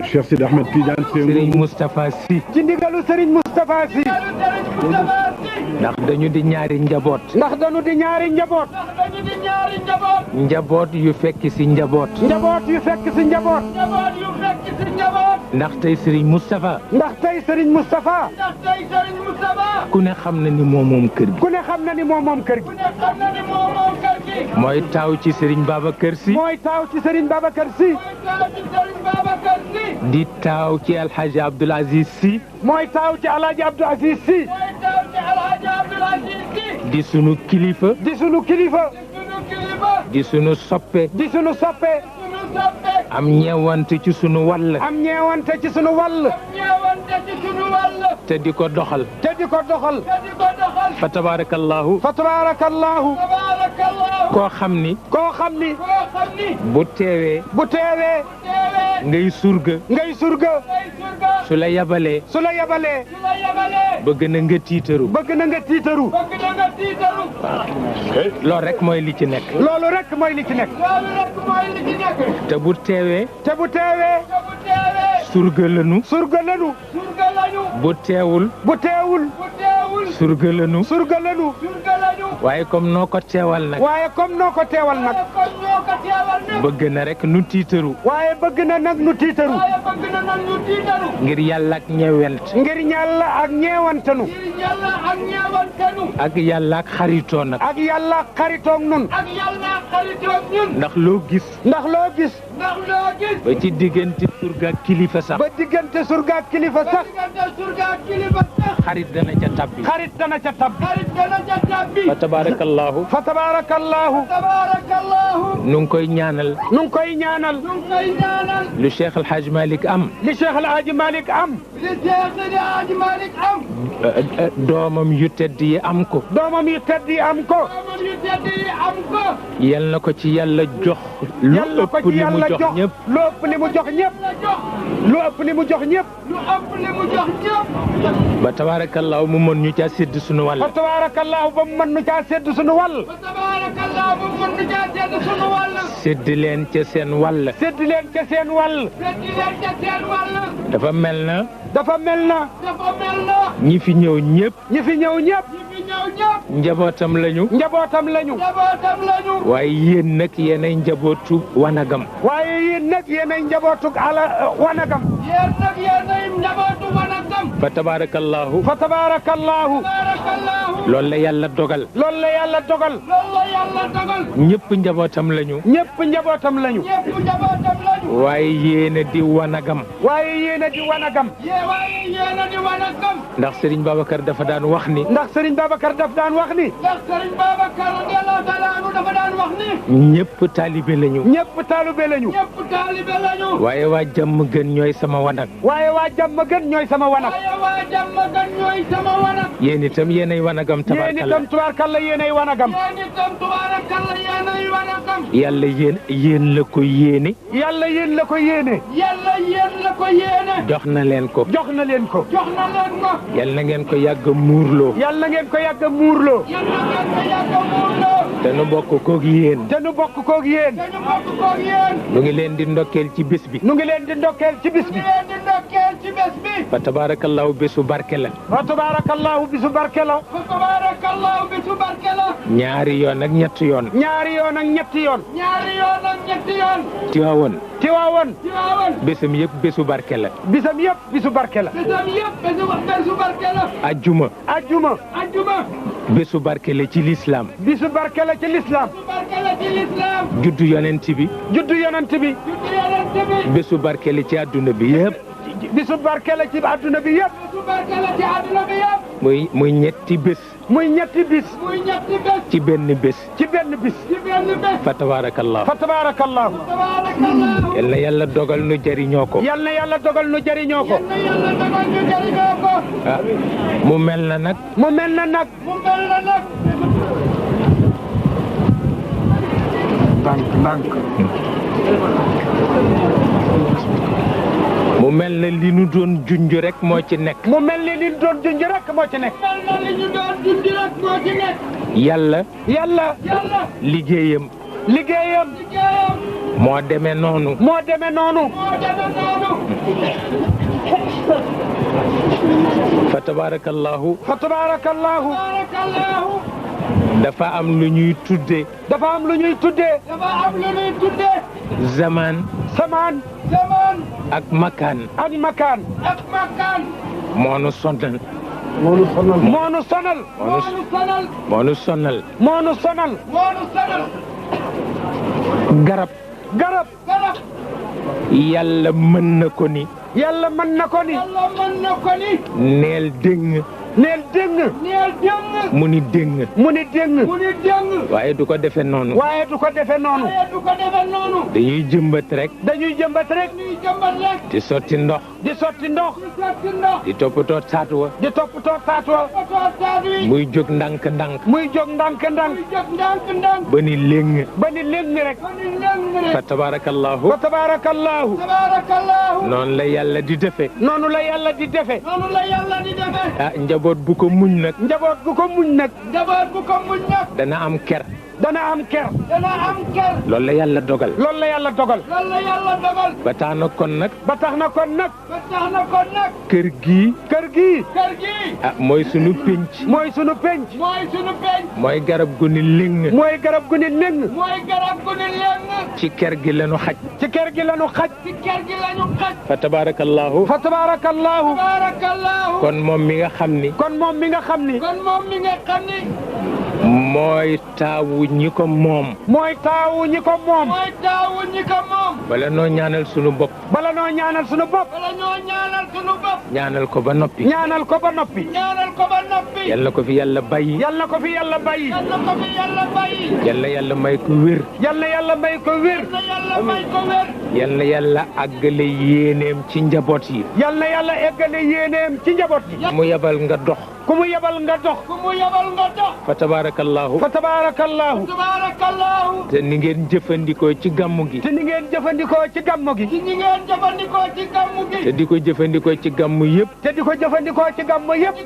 Cheikh Sidi Ahmed Tidiane Serigne Moustapha Sy. ci ndigalu Serigne Moustapha Sy. ndax dañu di ñaari njaboot. ndax dañu di ñaari njaboot. njaboot yu fekk si njaboot. njaboot yu fekk si njaboot. ndax tey Serigne Moustapha. ndax tey Serigne Moustapha. ku ne xam na ni moom moom kër gi. ku ne xam na ni moom moom kër gi. mooy taaw ci Serigne Babacar Sy. mooy taaw ci Serigne Babacar Sy. di taaw ci El Hadj Abdoul Aziz Sy. mooy taaw ci El Hadj Abdoul Aziz Sy. di sunu kilifa. di sunu kilifa. di sunu soppe. di sunu soppe. am ñeewante ci sunu wàll. am ñeewante ci sunu wàll. te di ko doxal. te di ko doxal. fa tabarakallahu. fa tabarakallahu. koo xam ni. koo xam ni. bu teewee. bu teewee. ngay surga. ngay surga. su la yabalee. su la yabalee. bëgg na nga tiitaru. bëgg na nga tiitaru. loolu rek mooy li ci nekk. loolu rek mooy li ci nekk. te bu teewee. te bu teewee. surga lanu. surga lanu. bu teewul. bu teewul. surga lanu. surga lanu. waaye comme noo ko teewal nag. waaye comme noo ko teewal nag. bëgg na rek nu tiitaru. waaye bëgg na nag nu tiitaru. ngir yàlla ak ñeewent. ngir yàlla ak ñeewantanu. ak yàlla ak xaritoo nag. ak yàlla ak xaritoog nun. ndax loo gis. ndax loo gis. ba ci diggante surga ak kilifa sax. ba diggante surga ak kilifa sax. xarit dana ca tabbi. xarit dana ca tabbi. fa tabarakallahu. fa tabarakallahu. nu ngi koy ñaanal. nu ngi koy ñaanal. lu Cheikh El Hadj Malick am. li Cheikh El Hadj Malick am. doomam yu tedd yi am ko. doomam yu tedd yi am ko. yal na ko ci yàlla jox. lu ëpp li mu jox ñëpp. lu ëpp li mu jox ñëpp. lu ëpp li mu jox ñëpp. ba tabarakallahu mu mën ñu caa sédd sunu wàll. ba tabarakallahu ba mu mën ñu caa sédd sunu wàll. sédd leen ca seen wàll. sédd leen ca seen wàll. dafa mel na. dafa mel na. ñi fi ñëw ñëpp. ñi fi ñëw ñëpp. njabootam lañu. njabootam lañu. waaye yéen nag yéenay njabootu wanagam. waaye yéen nag yéenay njabootu ala wanagam. yéen nag yéenay njabootu wanagam. fa tabarakallahu. fa tabarakallahu. loolu la yàlla dogal. loolu la yàlla dogal. ñëpp njabootam lañu. ñëpp njabootam lañu. waaye yéena di wanagam. waaye yéena di wanagam. ndax Serigne Babacar dafa daan wax ni. ndax Serigne Babacar dafa daan wax ni. ndax Serigne Babacar dafa daan wax ni. ñëpp taalibe lañu. ñëpp taalibe lañu. ñëpp taalibe lañu. waaye waa jàmm gën ñooy sama wanag. waaye waa jàmm gën ñooy sama wanag. waaye waa jàmm gën ñooy sama wanag. yéen itam yéenay wanagam tabarkalla. yéen itam tubaarkalla yéenay wanagam. yéen itam tubaarkalla yéenay wanagam. yàlla yéen la ko yéene. yàlla yéen la ko yéene. yàlla yéen la ko yéene. jox na leen ko. jox na leen ko. jox na leen ko. yal na ngeen ko yàgg muurloo. yal na ngeen ko yàgg muurloo. yal na ngeen ko yàgg muurloo. te nu bokk koog yéen. te nu bokk koog yéen. te nu bokk koog yéen. nu ngi leen di ndokkeel ci bés bi. nu ngi leen di ndokkeel ci bés bi. nu ngi leen di ndokkeel ci bés bi. fa tabarakallahu bésu barke la. fa tabarakallahu bésu barke la. fa tabarakallahu bésu barke la. ñaari yoon ak ñetti yoon. ñaari yoon ak ñetti yoon. ñaari yoon ak ñetti yoon. Tiwaawoon. Tiwaawoon. bésam yëpp bésu barke la. bisam yëpp bisu barke la. bisam yëpp bésu barke la. ajjuma. ajjuma. ajjuma. bésu barke la ci lislaam. bisu barke la ci lislaam. bisu barke la ci lislaam. juddu yonent bi. juddu yonent bi. juddu yonent bi. bésu barke la ci àdduna bi yëpp. bisu barke la ci àdduna bi yëpp. bisu barke la ci àdduna bi yëpp. muy ñetti bés. muy ñetti bis. muy ñetti bés. ci benn bés. ci benn bis. ci benn bés. fa tabarakallah. fa tabarakallah. yal na yàlla dogal nu jëriñoo ko. yal na yàlla dogal nu jëriñoo ko. yal na yàlla dogal nu jëriñoo ko. ah mu mel na nag. mu mel na nag. mu mel na nag. ndànk ndànk. mu mel na li nu doon junj rek moo ci nekk. mu mel ni li nu doon junj rek moo ci nekk. mel na li ñu doon junj rek moo ci nekk. yàlla. yàlla. liggéeyam. liggéeyam. moo demee noonu. moo demee noonu. fa tabarakallahu. fa tabarakallahu. dafa am lu ñuy tuddee. dafa am lu ñuy tuddee. zaman. samaan. ak makaan. ak makaan. moo nu sonal. moo nu sonal. moo nu sonal. moo nu sonal. moo nu sonal. garab. garab. yàlla mën na ko ni. yàlla mën na ko ni. neel dëng. neel dëng. mu ni dëng. mu ni dëng. waaye du ko defee noonu. waaye du ko defee noonu. dañuy jëmbat rek. dañuy jëmbat rek. di sotti ndox. di sotti ndox. di toppatoo taat wa. di toppatoo taat wa. muy jóg ndànk-ndànk. muy jóg ndànk-ndànk. ba ni léng. ba ni léng rek. fa tabarakallahu. fa tabarakallahu. noonu la yàlla di defee. noonu la yàlla di defee. ah njaboot bu ko muñ nag. njaboot bu ko muñ nag. dana am ker. dana am ker. loolu la yàlla dogal. loolu la yàlla dogal. ba tax na kon nag. ba tax na kon nag. kër gii. kër gii. ah mooy sunu penc. mooy sunu penc. mooy garab gu ni léng. mooy garab gu ni léng. ci kër gi lañu xaj. ci kër gi lañu xaj. fa tabarakallahu. fa tabarakallahu. kon moom mi nga xam ni. kon moom mi nga xam ni. mooy taawu ñi ko moom. mooy taawu ñi ko moom. bala noo ñaanal sunu bopp. bala noo ñaanal sunu bopp. ñaanal ko ba noppi. ñaanal ko ba noppi. yal na ko fi yàlla bàyyi. yal na ko fi yàlla bàyyi. yal na yàlla may ko wér. yal na yàlla may ko wér. yal na yàlla àggale yéeneem ci njaboot yi. yal na yàlla eggale yéeneem ci njaboot yi. mu yebal nga dox. ku mu yebal nga dox. fa tabarakallahu. fa tabarakallahu. te ni ngeen jëfandikoo ci gàmmu gi. te ni ngeen jëfandikoo ci gàmmu gi. te di ko jëfandikoo ci gàmmu yëpp. te di ko jëfandikoo ci gàmmu yëpp.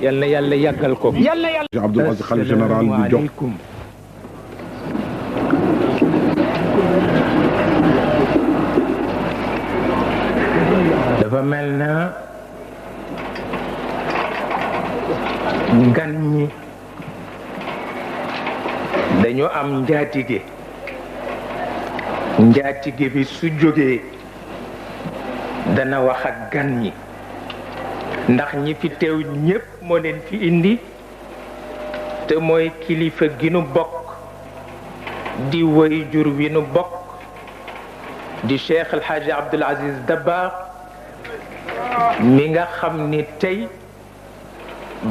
yal na yàlla yàggal ko. yal na yàlla. Abdoul Aziz xalif général di jox. dafa mel na gan ñi dañu am njaatige. njaatige bi su jógee dana wax ak gan ñi ndax ñi fi teew ñépp moo leen fi indi te mooy kilifa gi nu bokk di woy jur wi nu bokk di Cheikh El Hadj Abdoul Aziz Dabakh mi nga xam ni tey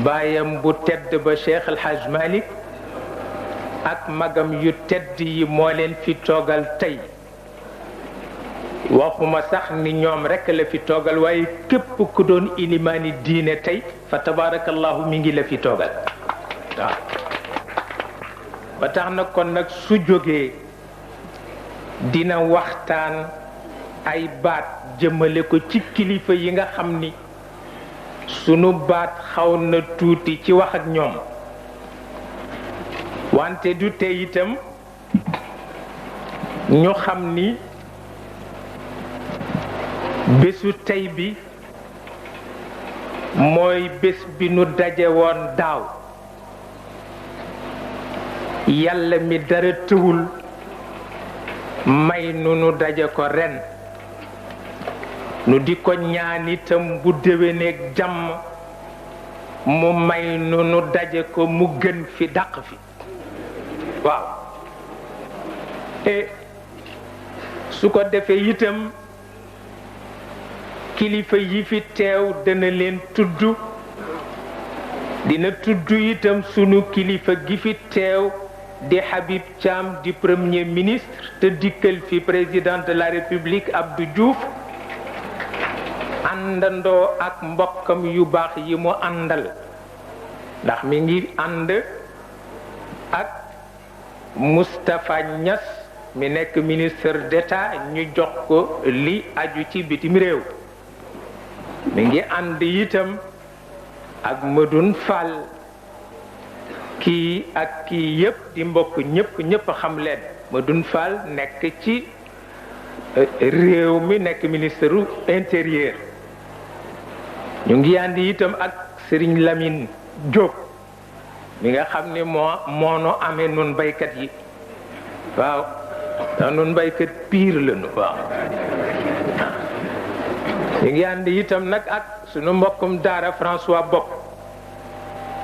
baayam bu tedd ba Cheikh El Hadj Malick ak magam yu tedd yi moo leen fi toogal tey waxuma sax ni ñoom rekk la fi toogal waaye képp ku doon ilimaani diine tey fa tabarakallahu mi ngi la fi toogal waaw ba tax na kon nag su jógee dina waxtaan ay baat jëmale ko ci kilifa yi nga xam ni sunu baat xaw na tuuti ci wax ak ñoom wante du tey itam ñu xam ni bésu tey bi mooy bés bi nu daje woon daaw yàlla mi dara tëwul may nu daje ko ren nu di ko ñaan itam bu déwéneeg jàmm mu may nu daje ko mu gën fi dàq fi waaw su ko defee itam kilifa yi fi teew dana leen tudd dina tudd itam sunu kilifa gi fi teew di Habib Thiam di premier ministre te dikkal fi président de la République Abdou Diouf àndandoo ak mbokkam yu baax yi mu àndal ndax mi ngi ànd ak Moustapha Niass mi nekk ministre d'État ñu jox ko li aju ci bitim réew mi ngi ànd itam ak Medoune Fall kii ak kii yépp di mbokk ñépp xam leen Madoune Fall nekk ci réew mi nekk ministre intérieur. ñu ngi àndi itam ak Serigne Lamine Diop mi nga xam ne moo nu amee nun baykat yi waaw ndax nun baykat pire la nu waaw. ñu ngi àndi itam nag ak sunu mbokkum daara François Bopp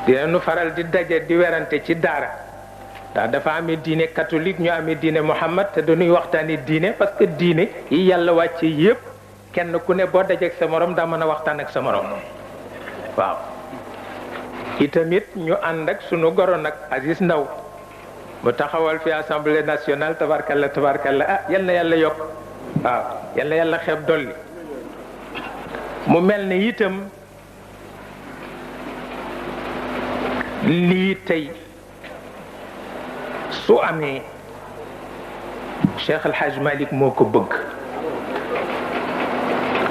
dina nu faral di daje di werante ci daara ndax dafa amee diine catholique ñu amee diine Muhammad te dañuy waxtaani diine parce que diine yi yàlla wàcce yépp kenn ku ne boo dajeek sa morom daa mën a waxtaan ak sa morom waaw. itamit ñu ànd ak sunu goro nag Aziz Ndaw mu taxawal fi assemblée nationale tabarkalla tabarkalla yal na yàlla yokk waaw yal na yàlla xeeb dolli. mu mel ne itam lii tey su amee Cheikh El Hadj Malick moo ko bëgg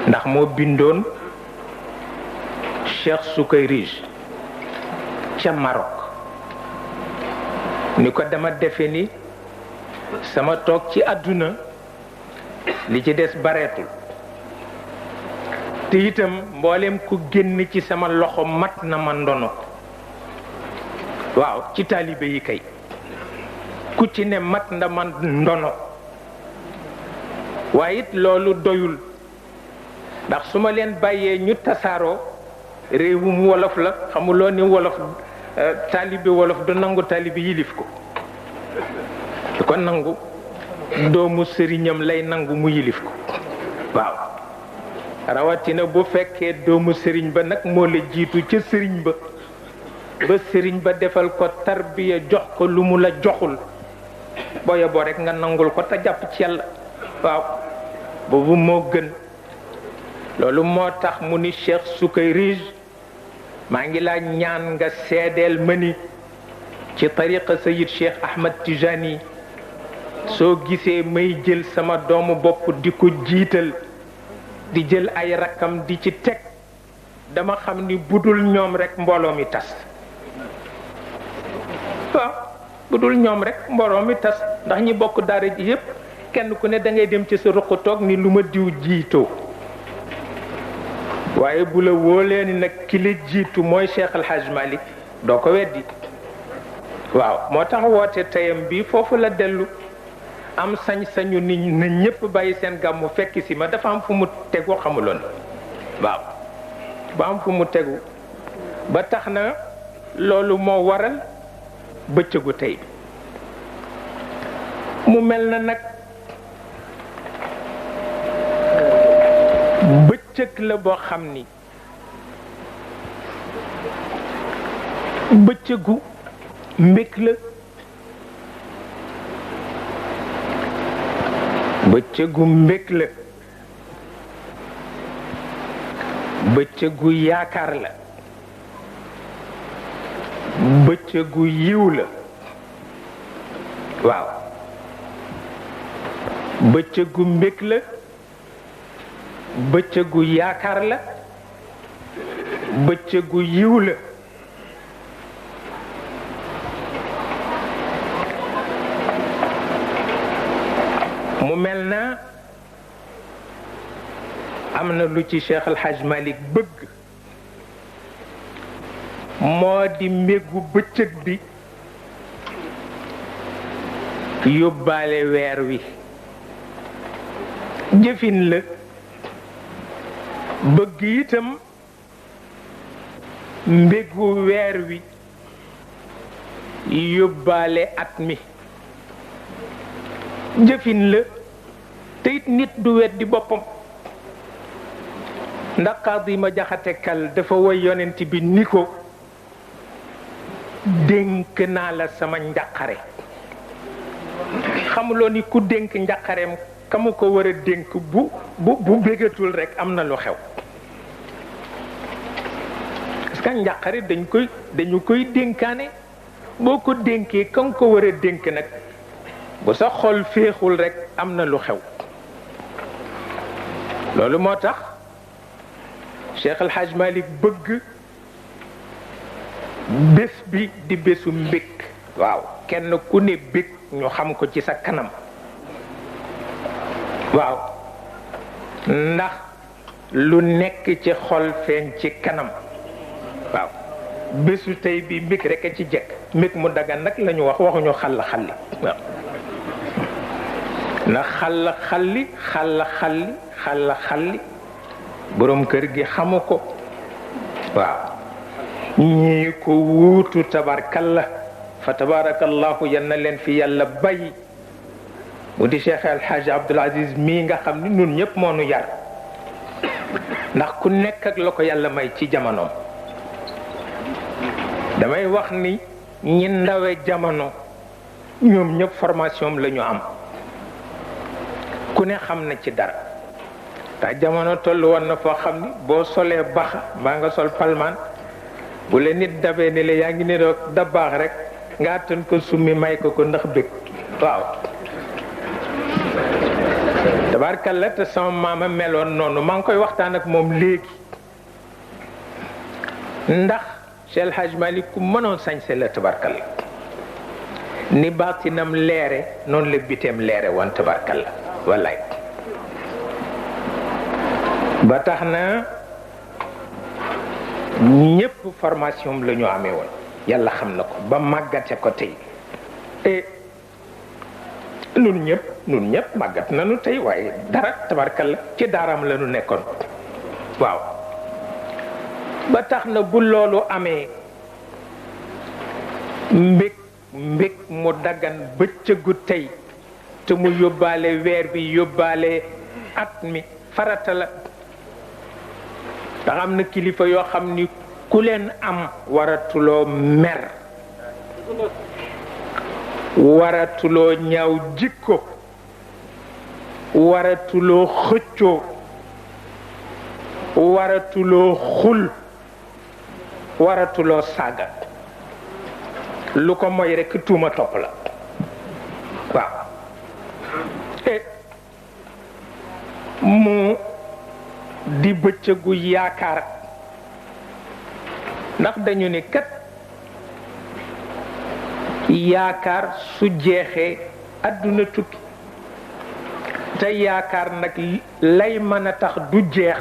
ndax moo bindoon Cheikh Soukayrij ca Maroc ni ko dama defe ni sama toog ci àdduna li ci des bareetul te itam mboolem ku génn ci sama loxo mat na ma ndono waaw ci taalibe yi kay ku ci ne mat na ma ndono waaye it loolu doyul ndax su ma leen bàyyee ñu tasaaroo réewum wolof la xamuloo ni wolof taalibe wolof du nangu taalibe yilif ko du ko nangu doomu sëriñam lay nangu mu yilif ko waaw rawatina bu fekkee doomu sëriñ ba nag moo la jiitu ca sëriñ ba sëriñ ba defal ko tarbiya jox ko lu mu la joxul booya boo rek nga nangul ko te jàpp ci yàlla waaw boobu moo gën. loolu moo tax mu ni Cheikh Soukayrij maa ngi laa ñaan nga seedeel ma ni ci tariqa Sayid Cheikh Ahmad Tijani soo gisee may jël sama doomu bopp di ko jiital di jël ay rakkam di ci teg dama xam ni budul ñoom rek mbooloo mi tas waaw budul ñoom rek mbooloo mi tas ndax ñi bokk daara ji yépp kenn ku ne da ngay dem ci sa ruq toog ni lu ma diw jiitoo waaye bu la wóolee ni nag ki la jiitu mooy Cheikh El Hadj Malick doo ko weddi waaw moo tax woote teyam bi foofu la dellu am sañ-sañu nit na ñépp bàyyi seen gàmmu fekk si ma dafa am fu mu tegu xamuloon waaw ba am fu mu tegu ba tax na loolu moo waral bëccëgu tey mu mel na nag bëccëg la boo xam ni bëccëgu mbég la bëccëgu mbég la bëccëgu yaakaar la bëccëgu yiw la waaw bëccëgu mbég la bëccëgu yaakaar la bëccëgu yiw la mu mel na am na lu ci Cheikh El Hadj Malick bëgg moo di mbégu bëccëg bi yóbbaale weer wi jëfin la bëgg itam mbégu weer wi yóbbaale at mi jëfin la te it nit du weddi boppam ndax Xaadi ma Jaxate Kal dafa woy yonent bi ni ko dénk naa la sama njàqare xamuloo ni ku dénk njàqareem kamu ko war a dénk bu bégatul rek am na lu xew parce que njàqare dañu koy dénkaane boo ko dénkee ka nga ko war a dénk nag bu sa xol féexul rek am na lu xew loolu moo tax Cheikh El Hadj Malick bëgg bés bi di bésu mbég waaw kenn ku ne bég ñu xam ko ci sa kanam waaw ndax lu nekk ci xol feeñ ci kanam waaw bésu tey bi mbég rek a ci jekk mbég mu dagan nag la ñu wax waxuñu xall xalli waaw ndax xall xalli borom kër gi xamu ko waaw ñii ko wuutu tabarkalla fa tabarakallahu yal na leen fi yàlla bay mu di Cheikh El Hadj Abdoul Aziz mii nga xam ni ñun ñëpp moo nu yar ndax ku nekk ak la ko yàlla may ci jamonoom damay wax ni ñi ndawe jamono ñoom ñëpp formation la ñu am ku ne xam na ci dara ndax jamono tollu woon na foo xam ni boo solee baxa mbaa nga sol palmaan bu la nit dabee ni la yaa ngi ne doog da baax rek nga attan ko summi may ko ndax bëgg waaw tabarkalla te sama maama meloon noonu maa ngi koy waxtaan ak moom léegi ndax Cheikh El Hadj Malick ku mënoon sañse la tabarkalla ni baatinam leere noonu la biteem leere woon tabarkalla wallaay ba tax na ñëpp formation la ñu amee woon yàlla xam na ko ba màggate ko tey et nun ñëpp màggat nañu tey waaye dara tabarkalla ci daaraam la ñu nekkoon waaw ba tax na bu loolu amee mbég mu daggan bëccëgu tey te mu yóbbaale weer bi yóbbaale at mi farata la ndax am na kilifa yoo xam ni ku leen am waratuloo mer waratuloo ñaaw jikko waratuloo xëccoo waratuloo xul waratuloo saaga lu ko moy rekk tuuma topp la waaw mu di bëccëgu yaakaar ndax dañu ni kat yaakaar su jeexee àdduna tukki te yaakaar nag lay mën a tax du jeex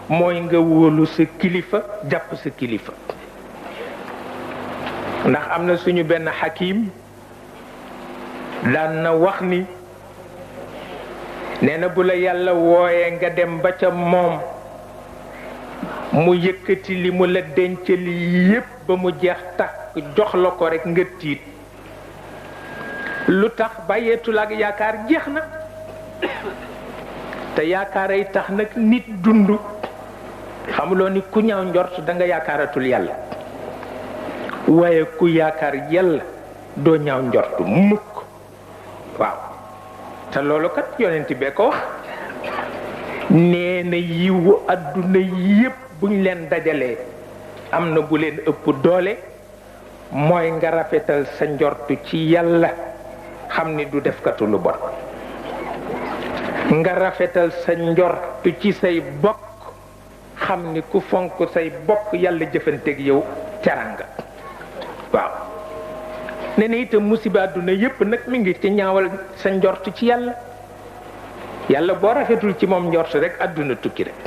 mooy nga wóolu sa kilifa jàpp sa kilifa ndax am na suñu benn xakim daan na wax ni nee na bu la yàlla wooyee nga dem ba ca moom mu yëkkati li mu la dencal yépp ba mu jeex takk jox la ko rekk nga tiit lu tax bàyyeetul ak yaakaar jeex na te yaakaar ay tax nag nit dund xamuloo ni ku ñaaw njort da nga yaakaaratul yàlla waaye ku yaakaar yàlla doo ñaaw njort mukk waaw te loolu kat yonent bee ko wax nee na yiwu adduna yépp buñ leen dajalee am na bu leen ëpp doole mooy nga rafetal sa njortu ci yàlla xam ni du defkatu lu bon nga rafetal sa njortu ci say bokk xam ni ku fonk say bokk yàlla jëfanteeg yow teranga waaw nee na itam musiba àdduna yépp nag mi ngi ci ñaawal sa njort ci yàlla yàlla boo rafetul ci moom njort rek àdduna tukki rek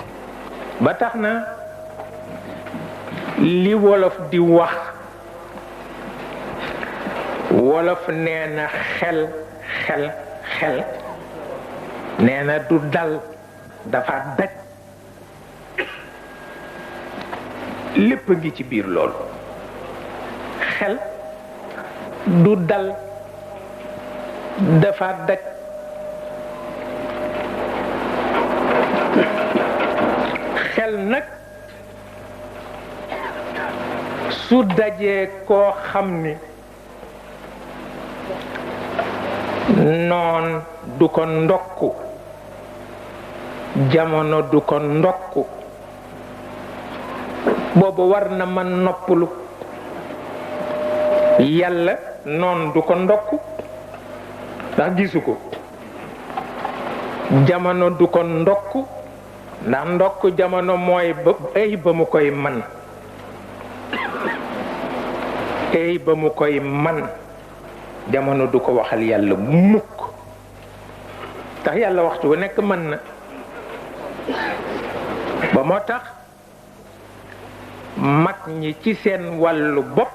ba tax na li wolof di wax wolof nee na xel nee na du dal dafa daj lépp a ngi ci biir loolu xel du dal dafa daj xel nag su dajee koo xam ni noon du ko ndokku jamono du ko ndokku boobu war na man noppalu yàlla noon du ko ndokku ndax gisu ko jamono du ko ndokku ndax ndokku jamono mooy ba mu koy man ba mu koy man jamono du ko waxal yàlla mukk tax yàlla waxtu wu nekk mën na ba moo tax mag ñi ci seen wàllu bopp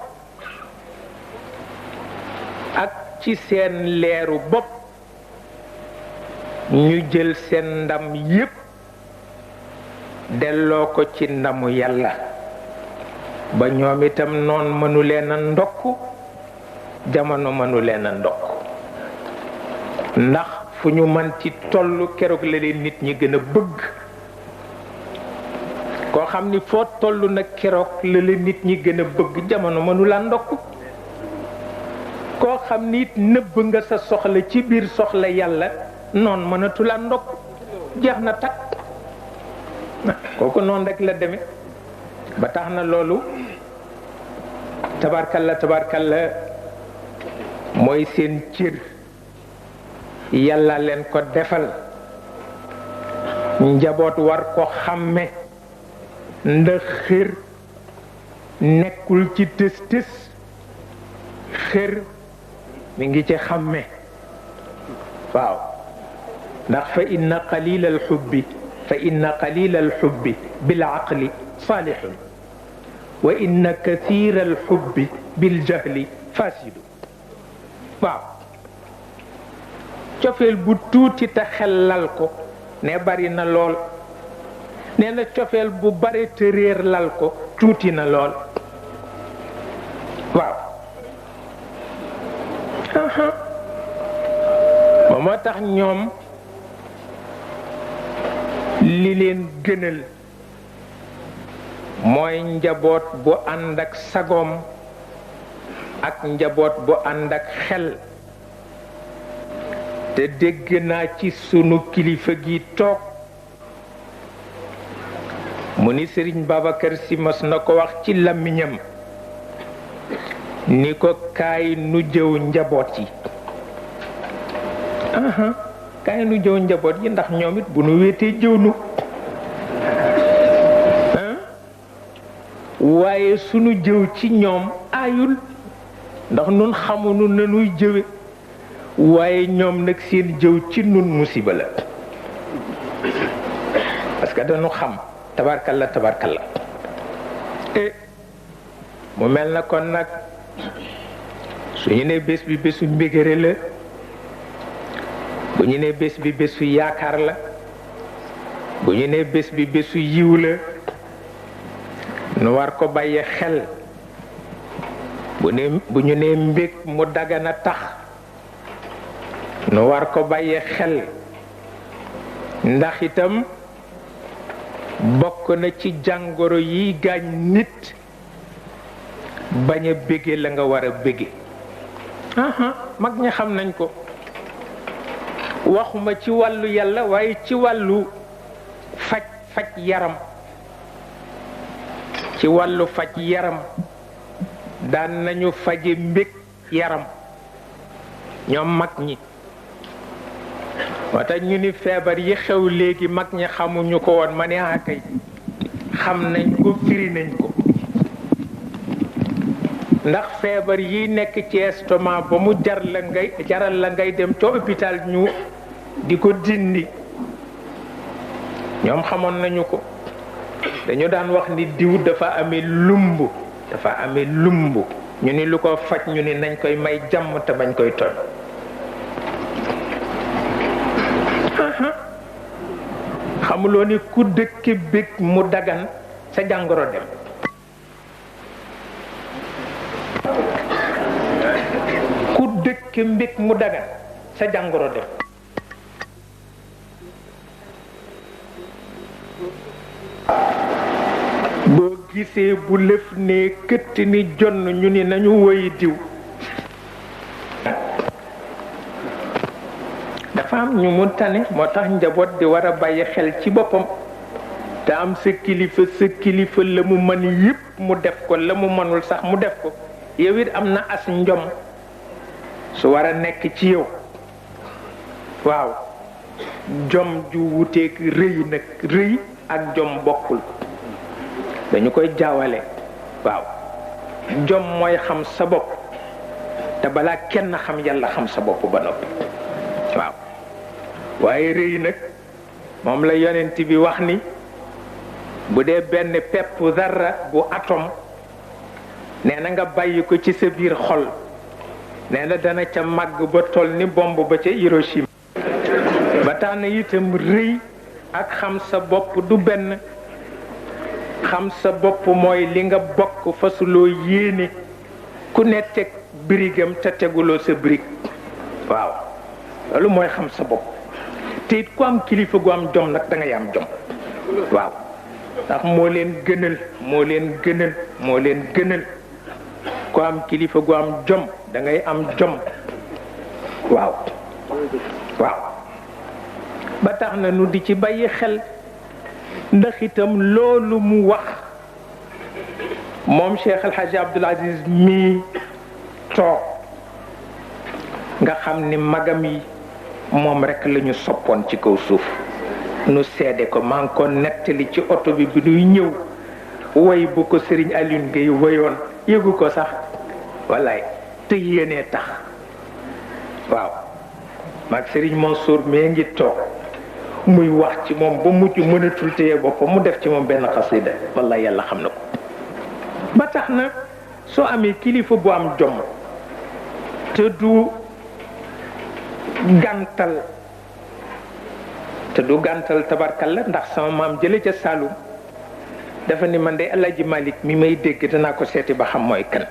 ak ci seen leeru bopp ñu jël seen ndam yépp delloo ko ci ndamu yàlla ba ñoom itam noon mënu leen a ndokk jamono mënu leen a ndokk ndax fu ñu mën ci tollu keroog la leen nit ñi gën a bëgg koo xam ni foo tollu nag keroog la leen nit ñi gën a bëgg jamono mënu la ndokk koo xam ni it nëbb nga sa soxla ci biir soxla yàlla noon mënatu la ndokk jeex na takk kooku noonu rek la demee ba tax na loolu tabarkalla mooy seen cër yàlla leen ko defal njaboot war ko xàmme ndax xër nekkul ci tës xër mi ngi ci xàmme waaw ndax fa inna qalila alxubbi bil aqli salihun wa inna kathira alxubbi bil jahli fasidu waaw cofeel bu tuuti te xel ko ne bari na lool nee na cofeel bu bari te réer lal ko tuuti na lool waaw ba moo tax ñoom li leen gënal mooy njaboot bu ànd ak sagoom ak njaboot bu ànd ak xel te dégg naa ci sunu kilifa gi toog mu ni Sëriñ Babacar Si mas na ko wax ci làmmiñam ni ko kaay nu jëw njaboot yi kaay nu jëw njaboot yi ndax ñoom it bu nu wéetee jëw nu waaye sunu jëw ci ñoom aayul ndax nun xamunu nanuy jëwe waaye ñoom nag seen jëw ci nun musiba la parce que dañu xam tabarkalla mu mel na kon nag suñu ne bés bi bésu mbégére la bu ñu ne bés bi bésu yaakaar la bu ñu ne bés bi bésu yiw la nu war ko bàyyi xel bu ñu ne mbég mu dagana tax nu war ko bàyyi xel ndax itam bokk na ci jàngoro yi gaañ nit bañ a bége la nga war a bége mag ñi xam nañ ko waxuma ci wàllu yàlla waaye ci wàllu faj yaram ci wàllu faj yaram daan nañu faje mbég yaram ñoom mag ñi moo tax ñu ni feebar yi xew léegi mag ñi xamuñu ko woon ma ne kay xam nañ ko firi nañ ko ndax feebar yi nekk ci estomac ba mu jaral la ngay dem ca hôpital ñu di ko dindi ñoom xamoon nañu ko dañu daan wax ni diw dafa amee lumb ñu ni lu ko faj ñu ni nañ koy may jàmm te bañ koy tooñ xamuloo ni ku dëkke bég mu dagan sa jàngoro dem ku dëkke mbég mu dagan sa jàngoro dem boo gisee bu lëf ne këtt ni jonn ñu ni nañu woyi diw dafa am ñu mu tane moo tax njaboot di war a bàyyi xel ci boppam te am sa kilifa la mu mën yépp mu def ko la mu mënul sax mu def ko yow it am na as njom su war a nekk ci yow waaw jom ju wuteeg rëy nag rëy ak jom bokkul dañu koy jaawale waaw jom mooy xam sa bopp te balaa kenn xam yàlla xam sa bopp ba noppi waaw waaye rëy nag moom la yonent bi wax ni bu dee benn pepp dara bu atome nee na nga bàyyi ko ci sa biir xol nee na dana ca màgg ba toll ni bomb ba ca Hiroshima ba tax na itam rëy ak xam sa bopp du benn xam sa bopp mooy li nga bokk fasuloo yéene ku ne teg birigam te teguloo sa birig waaw loolu mooy xam sa bopp te it ku am kilifa gu am jom nag da ngay am jom waaw ndax moo leen gënal ku am kilifa gu am jom da ngay am jom waaw ba tax na nu di ci bàyyi xel ndax itam loolu mu wax moom Cheikh El Hadj Abdoul Aziz mii toog nga xam ni magam yi moom rekk la ñu soppoon ci kaw suuf nu seede ko maa ngi ko nettali ci oto bi nuy ñëw woy bu ko Serigne Alioune Gueye woyoon yëgu ko sax wallaay te yéenee tax waaw maag Serigne Mansour mee ngi toog muy wax ci moom ba mujj mënatul téye boppam mu def ci moom benn xasida wallaay yàlla xam na ko ba tax na soo amee kilifa bu am jom te du gàntal tabarkalla ndax sama maam jële ca Saloum dafa ni man de Alaaji Malik mi may dégg danaa ko seeti ba xam mooy kan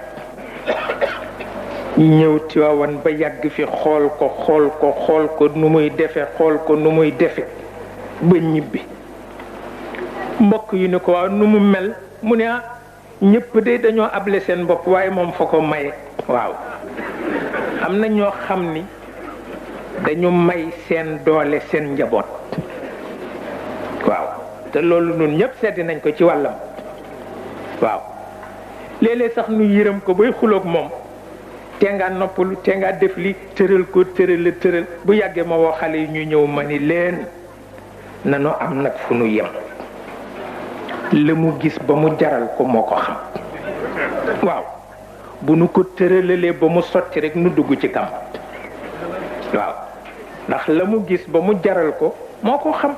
ñëw Tiwaawan ba yàgg fi xool ko nu muy defe ba ñibbi mbokk yu ni ko waaw nu mu mel mu ne ñëpp de dañoo able seen bopp waaye moom fa ko maye waaw am na ñoo xam ni dañu may seen doole seen njaboot waaw te loolu nun ñëpp seddi nañ ko ci wàllam waaw léeg-léeg sax nu yërëm ko bay xuloog moom te nga noppalu te nga def li tëral bu yàggee ma woo xale yi ñu ñëw ma ni leen nanu am nag fu nu yem la mu gis ba mu jaral ko moo ko xam waaw bu nu ko tëralalee ba mu sotti rek nu dugg ci kam waaw ndax la mu gis ba mu jaral ko moo ko xam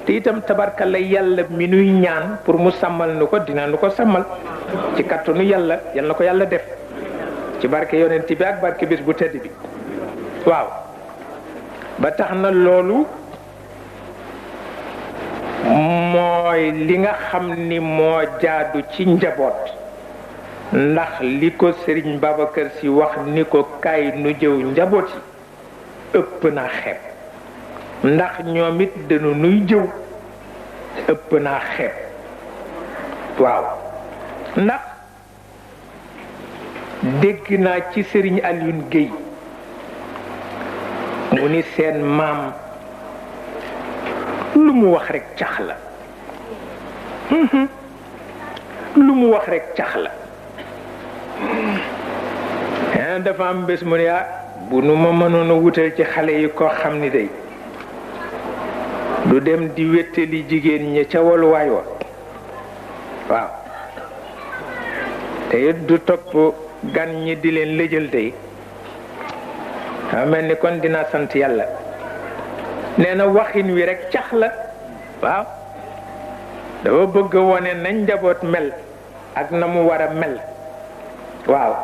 te itam tabarkalla yàlla mi nuy ñaan pour mu sàmmal nu ko dina nu ko sàmmal ci kattanu yàlla yal na ko yàlla def ci barke yonent bi ak barke bés bu tedd bi waaw ba tax na loolu mooy li nga xam ni moo jaadu ci njaboot ndax li ko Serigne Babacar Sy wax ni ko kaay nu jëw njaboot yi ëpp naa xeeb ndax ñoom it dañu nuy jëw ëpp naa xeeb waaw ndax dégg naa ci Serigne Alioune Gueye mu ni seen maam lu mu wax rekk cax la lu mu wax rekk cax la dafa am bés mu ne bu nu ma mënoon a wutal ci xale yi koo xam ni day du dem di wéttali jigéen ñi ca waluwaay wa waaw te it du topp gan ñi di leen lëjal tey mel ni kon dina sant yàlla nee na waxin wi rekk cax la waaw dafa bëgg a wone nañ njaboot mel ak na mu war a mel waaw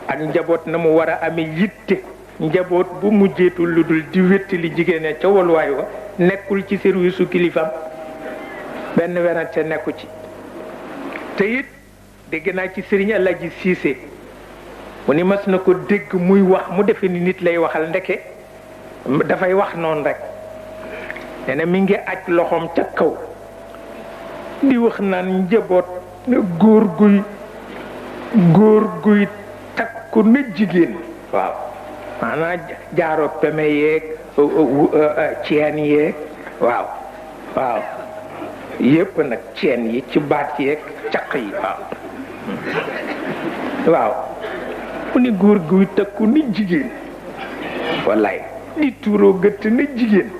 ak njaboot na mu war a amee yitte njaboot bu mujjeetul lu dul di wéttali jigéen ca waluwaay wa nekkul ci service su kilifaam benn werante nekku ci te it dégg naa ci Serigne Alaji Cissé mu ni mas na ko dégg muy wax mu defe ni nit lay waxal ndeke dafay wax noonu rek nee na mi ngi aj loxoom ca kaw di wax naan njaboot na góor guy takku na jigéen waaw maanaam jaaro peme yeeg ceen yeeg waaw yépp nag ceen yi ci baat yeeg caq yi waaw mu ni góor guy takku ni jigéen wallaay di tuuroo gëtt na jigéen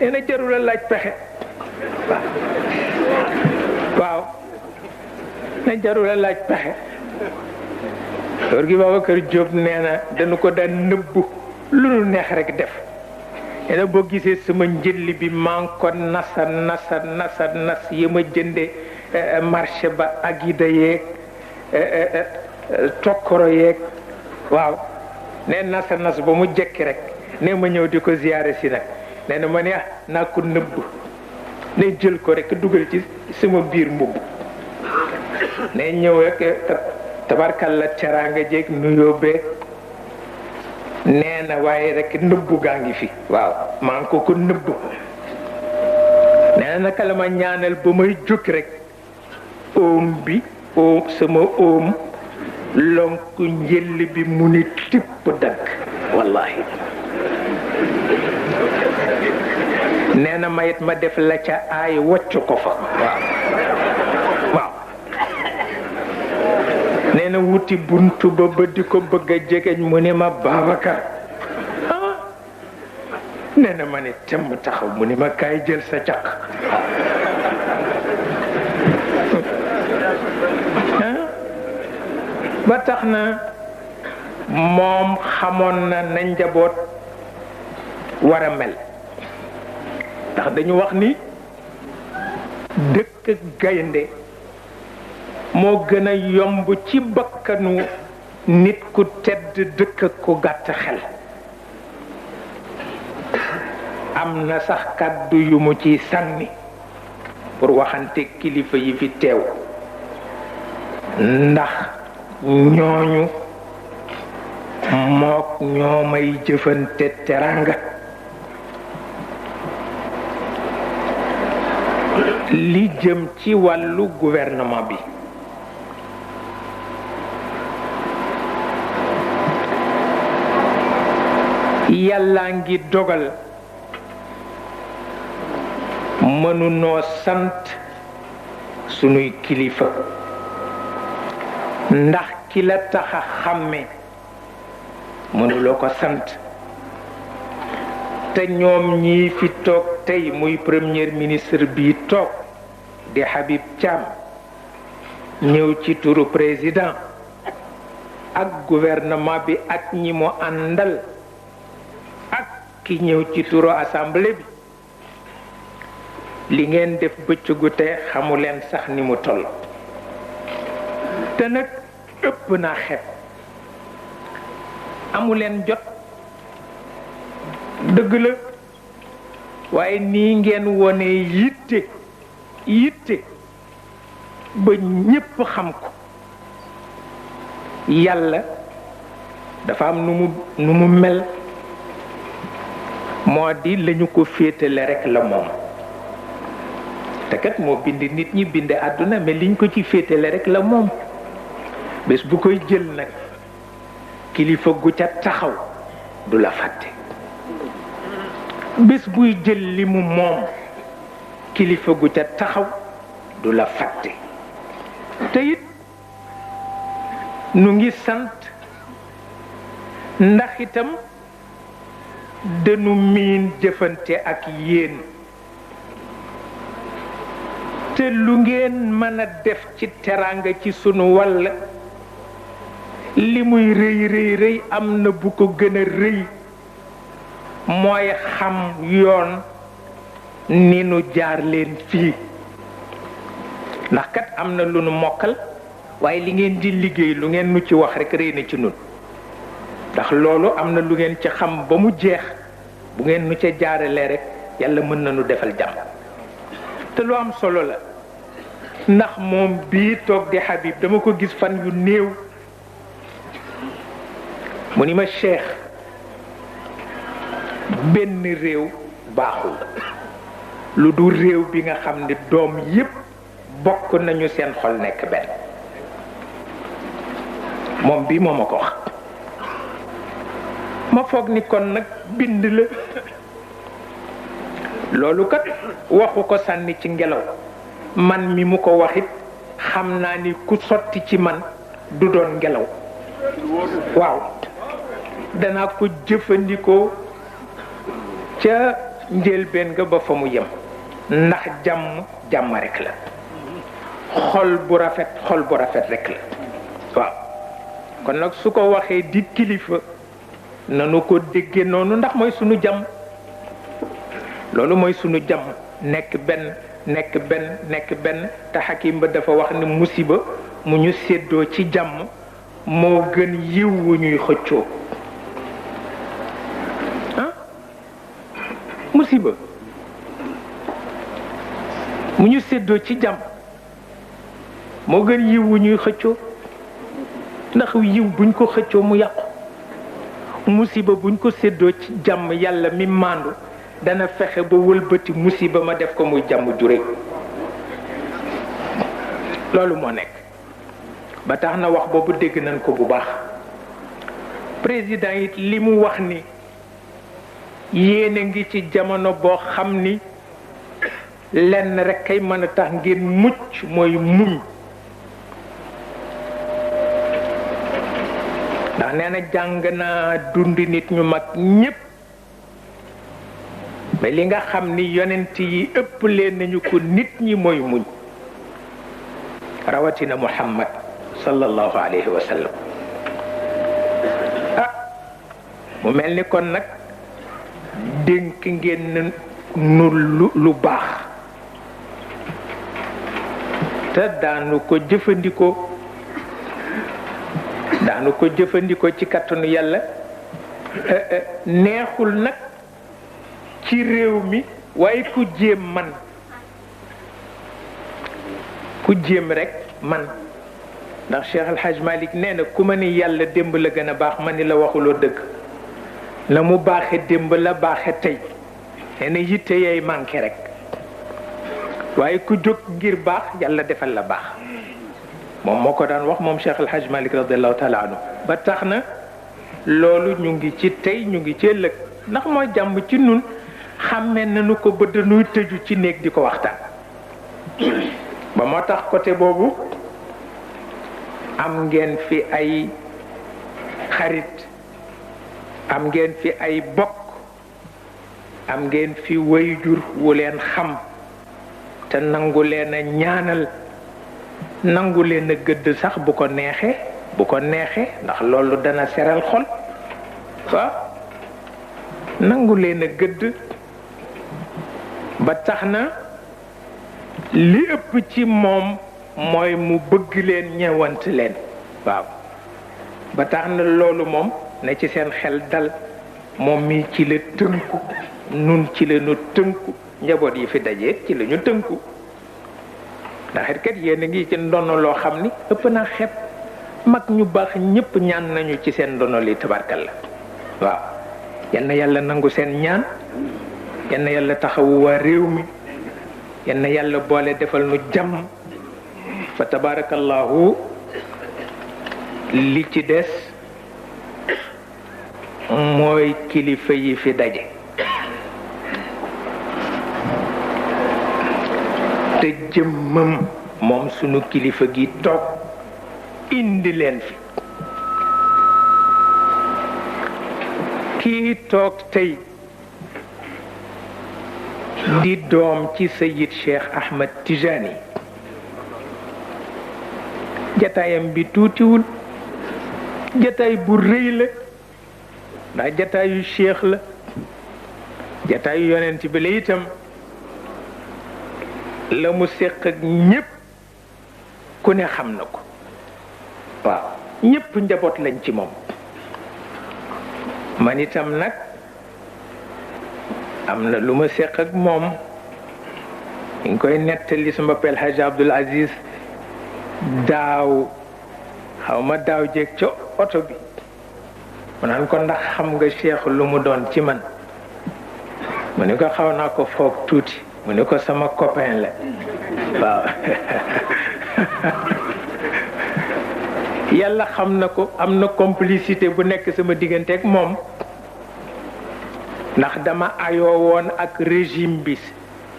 nee na jarul a laaj pexe waaw na jarul a laaj pexe góor gi Babacar Diop nee na dañu ko daan nëbbu lu nu neex rek def nee na boo gisee sama njëlli bi maa ngi ko nas yi ma jënde marché ba ak ida yeeg tokkoro yeeg waaw nee nas ba mu jekki rek ne ma ñëw di ko ziyaare si nag nee na ma ne naa ko nëbb ne jël ko rek dugal ci sama biir mbubb ne ñëw rek tabarkalla teraanga jeeg nuyoo beeg nee na waaye rek nëbbu gaa ngi fi waaw maa ngi ko nëbb nee na naka la ma ñaanal ba may jóg rek sama oom lonk njëll bi mu ni tipp dagg wallahi nee na mayit ma def la ca aay wacc ko fa waaw nee na wuti buntu ba di ko bëgg a jegeñ mu ne ma Babacar nee na ma ne temm taxaw mu ne ma kaay jël sa caq ba tax na moom xamoon na njaboot war a mel ndax dañu wax ni dëkk gaynde moo gën a yomb ci bakkanu nit ku tedd dëkk ku gàtt xel am na sax kàddu yu mu ci sànni pour waxante kilifa yi fi teew ndax ñooñu mook ñoo may jëfante teranga li jëm ci wàllu gouvernement bi yàlla ngi dogal mënunoo sant sunuy kilifa ndax ki la tax a xàmme mënuloo ko sant te ñoom ñii fi toog tey muy premier ministre bi toog di Habib Thiam ñëw ci turu président ak gouvernement bi ak ñi mu àndal ak ki ñëw ci turu assemblée bi li ngeen def bëccëgu te xamu leen sax ni mu toll te nag ëpp naa xeeb amu leen jot dëgg la waaye nii ngeen wone yitte ba ñépp xam ko yàlla dafa am nu mu mel moo di lañu ko féetale rekk la moom te kat moo bind nit ñi bind àdduna mais liñ ko ci féetale rekk la moom bés bu koy jël nag kilifa gu ca taxaw du la fàtte bés buy jël li mu moom kilifa gu ca taxaw du la fàtte te it nu ngi sant ndax itam danu miin jëfante ak yéen te lu ngeen mën a def ci teraanga ci sunu wàll li muy rëy am na bu ko gën a rëy mooy xam yoon ni nu jaar leen fii ndax kat am na lu nu mokkal waaye li ngeen di liggéey lu ngeen nu ci wax rekk rëy na ci nun ndax loolu am na lu ngeen ci xam ba mu jeex bu ngeen nu ca jaaralee rekk yàlla mën na nu defal jàmm te lu am solo la ndax moom bii toog di Habib dama ko gis fan yu néew mu ni ma Cheikh benn réew baaxul lu du réew bi nga xam ne doom yépp bokk nañu seen xol nekk benn moom bii moo ma ko wax ma foog ni kon nag bind la loolu kat waxu ko sànni ci ngelaw man mi mu ko waxit xam naa ni ku sotti ci man du doon ngelaw waaw danaa ko jëfandikoo ca njëlbeen nga ba fa mu yem ndax jàmm rekk la xol bu rafet rekk la waaw kon nag su ko waxee di kilifa nanu ko dégge noonu ndax mooy sunu jàmm loolu mooy sunu jàmm nekk benn nekk benn te Hakim ba dafa wax ne musiba mu ñu séddoo ci jàmm moo gën yiw wu ñuy xëccoo musiba mu ñu séddoo ci jàmm moo gën yiw wu ñuy xëccoo ndax yiw buñ ko xëccoo mu yàqu musiba buñ ko séddoo ci jàmm yàlla mi màndu dana fexe ba wëlbati musiba ma def ko muy jàmm jure loolu moo nekk ba tax na wax boobu dégg nañ ko bu baax président it li mu wax ni yéen a ngi ci jamono boo xam ni lenn rek kay mën a tax ngeen mucc mooy muñ ndax nee na jàng naa dund nit ñu mag ñépp mais li nga xam ni yonent yi ëpp leen nañu ko nit ñi mooy muñ rawatina Muhammad sallallahu alayhi wa sallam mu mel ni kon nag dénk ngeen nu lu baax te daanu ko jëfandikoo ci kattanu yàlla neexul nag ci réew mi waaye ku jéem rek man ndax Cheikh El Hadj Malick nee na ku ma ni yàlla démb la gën a baax ma ni la waxuloo dëgg la mu baaxe démb la baaxe tey nee na yitte yay manqué rek waaye ku jóg ngir baax yàlla defal la baax moom moo ko daan wax moom Cheikh El Hadj Malick radiallahu taala anhu ba tax na loolu ñu ngi ci tey ñu ngi ci ëllëg ndax mooy jàmm ci nun xàmmee nañu ko ba dañuy tëju ci néeg di ko waxtaan ba moo tax côté boobu am ngeen fi ay xarit am ngeen fi ay bokk am ngeen fi wayjur wu leen xam te nangu leen a ñaanal nangu leen a gëdd sax bu ko neexee ndax loolu dana seral xol waaw nangu leen a gëdd ba tax na li ëpp ci moom mooy mu bëgg leen ñëwant leen waaw ba tax na loolu moom na ci seen xel dal moom mi ci la tënku nun ci la ñu tënku njaboot yi fi daje ci la ñu tënku ndax it kat yéen a ngi ci ndono loo xam ni ëpp naa xeeb mag ñu baax ñépp ñaan nañu ci seen ndono li tabarkalla waaw yal na yàlla nangu seen ñaan yal na yàlla taxawu waa réew mi yal na yàlla boole defal nu jàmm fa tabarakallahu li ci des mooy kilifa yi fi daje te jëmmam moom sunu kilifa gi toog indi leen fi kii toog tey di doom ci Sayyid Cheikh Ahmed Tijani jataayam bi tuutiwul jataay bu rëy la ndax jataayu cheikh la jataayu yonent bi la itam la mu séq ak ñépp ku ne xam na ko waaw ñépp njaboot lañ ci moom man itam nag am na lu ma séq ak moom ñu ngi koy nettali sama pel Hadj Abdoul Aziz daaw xaw ma daaw jéeg ca oto bi mu naan ko ndax xam nga cheikh lu mu doon ci man mu ne ko xaw naa ko foog tuuti mu ne ko sama copain la waaw yàlla xam na ko am na complicité bu nekk sama diggante ak moom ndax dama ayoo woon ak régime bi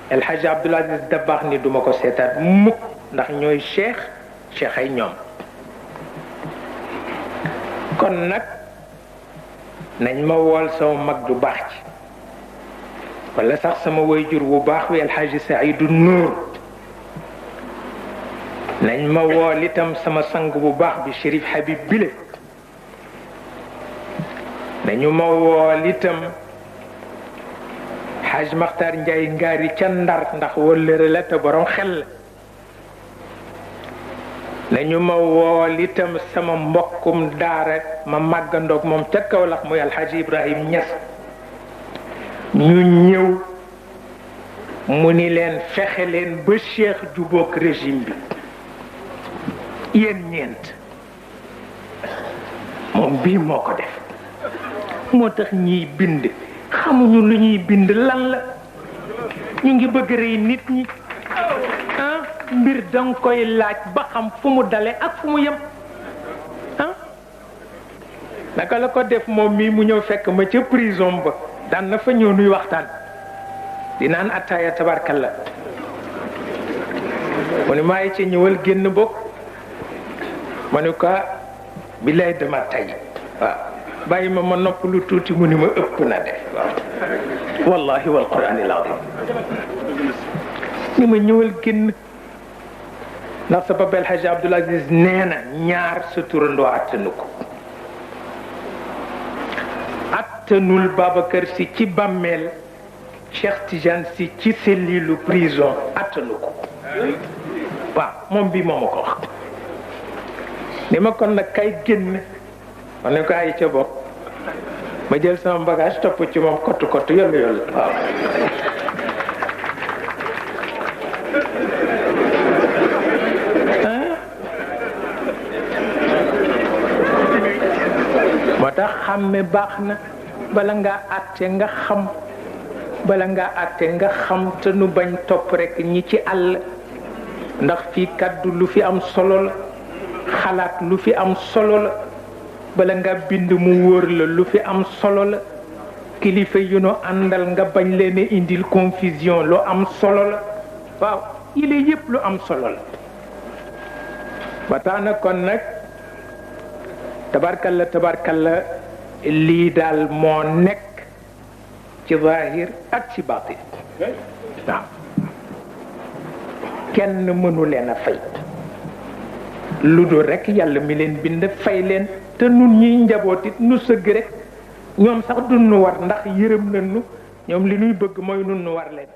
El Hadj Abdoul Aziz Dabakh ni duma ko seetaat mukk ndax ñooy cheikh ay ñoom kon nag nañ ma wool sama mag du baax ci wala sax sama wayjur bu baax wi El Hadj Saïdou Nour nañ ma wool itam sama sang bu baax bi Chérif Habib Bile nañu ma wool itam Haj Maxtar Njaay ngaari ca Ndar ndax wëllëre la te borom xel la nañu ma wool itam sama mbokkum daara ma màggandoog moom ca Kawlax muy Alxaaji Ibrahim Ñas ñu ñëw mu ni leen fexe leen ba Cheikh jubóog régime bi yéen ñeent moom bii moo ko def moo tax ñiy bind xamuñu lu ñuy bind lan la ñu ngi bëgg rey nit ñi ah mbir danga koy laaj ba xam fu mu dale ak fu mu yem ah naka la ko def moom mii mu ñëw fekk ma ca prison ba daan na fa ñëw nuy waxtaan di naan attaaya tabarkalla mu ne maa ngi ci ñëwal génn bokk ma ne ko billaay dama tay waaw bàyyi ma nopp lu tuuti mu ni ma ëpp na def waaw wallahi wal qur'anil azim ni ma ñëwal génn ndax sa papa El Hadj Abdoul Aziz nee na ñaar sa turandoo attanu ko attanul Babacar Si ci bàmmeel Cheikh Tidiane Si ci sellilu prison attanu ko waaw moom bii moo ma ko wax ni ma kon nag kay génn ma ne ko ay ca bopp ma jël sama bagage topp ci moom kottu kottu yollu waaw moo tax xàmme baax na bala ngaa àtte nga xam bala ngaa àtte nga xam te nu bañ topp rekk ñi ci àll ndax fii kàddu lu fi am solo la xalaat lu fi am solo la bala nga bind mu wóor la lu fi am solo la kilifa yu nu àndal nga bañ leen a indil confusion lu am solo la waaw yile yépp lu am solo la ba tax na kon nag tabarkalla lii daal moo nekk ci zahir ak ci batin waaw kenn mënu leen a fay lu dul rek yàlla mi leen bind fay leen te nun ñiy njabootit nu sëgg rek ñoom sax du nu war ndax yërëm nañu ñoom li ñuy bëgg mooy nun nu war leen